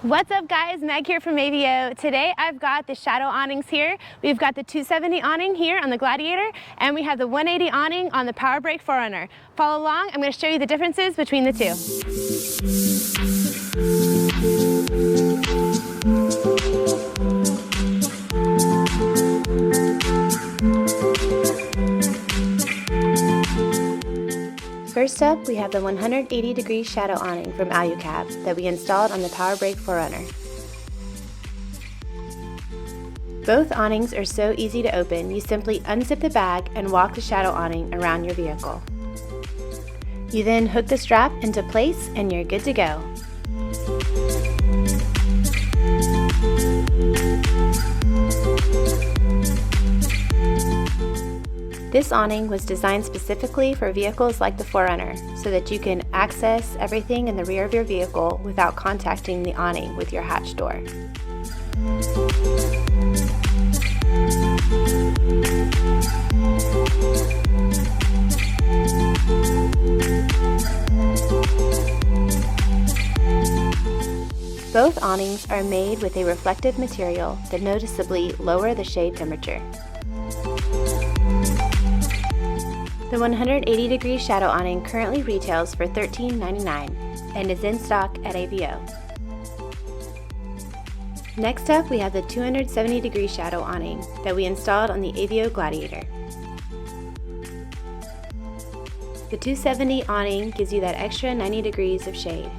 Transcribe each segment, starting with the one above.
What's up guys, Meg here from AVO. Today I've got the Shadow Awnings here. We've got the 270 awning here on the Gladiator, and we have the 180 awning on the Power Brake 4Runner. Follow along, I'm going to show you the differences between the two. First up, we have the 180-degree Shadow Awning from Alu-Cab that we installed on the Power Brake 4Runner. Both awnings are so easy to open, you simply unzip the bag and walk the Shadow Awning around your vehicle. You then hook the strap into place and you're good to go. This awning was designed specifically for vehicles like the 4Runner so that you can access everything in the rear of your vehicle without contacting the awning with your hatch door. Both awnings are made with a reflective material that noticeably lower the shade temperature. The 180-degree Shadow Awning currently retails for $13.99 and is in stock at AVO. Next up, we have the 270-degree Shadow Awning that we installed on the AVO Gladiator. The 270 awning gives you that extra 90 degrees of shade.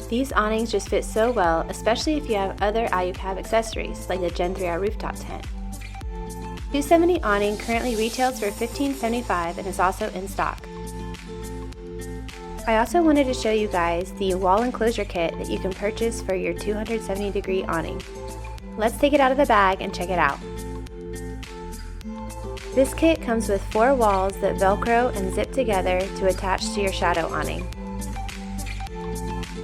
These awnings just fit so well, especially if you have other Alu-Cab accessories like the Gen 3R rooftop tent. 270 awning currently retails for $15.75 and is also in stock. I also wanted to show you guys the wall enclosure kit that you can purchase for your 270-degree awning. Let's take it out of the bag and check it out. This kit comes with 4 walls that velcro and zip together to attach to your Shadow Awning.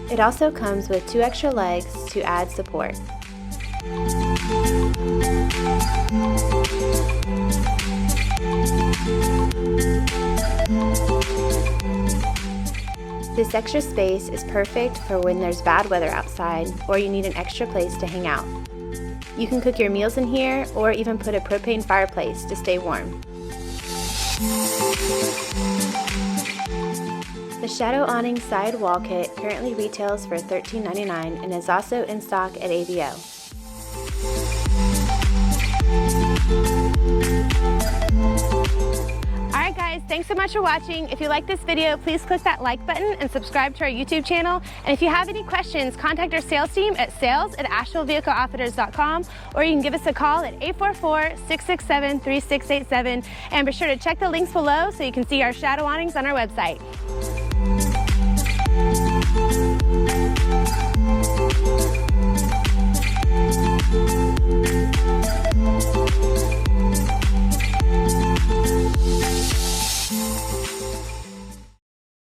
It also comes with 2 extra legs to add support. This extra space is perfect for when there's bad weather outside or you need an extra place to hang out. You can cook your meals in here or even put a propane fireplace to stay warm. The Shadow Awning side wall kit currently retails for $13.99 and is also in stock at AVO. Alright guys, thanks so much for watching. If you like this video, please click that like button and subscribe to our YouTube channel. And if you have any questions, contact our sales team at sales@ashevillevehicleoutfitters.com, or you can give us a call at 844-667-3687. And be sure to check the links below so you can see our Shadow Awnings on our website.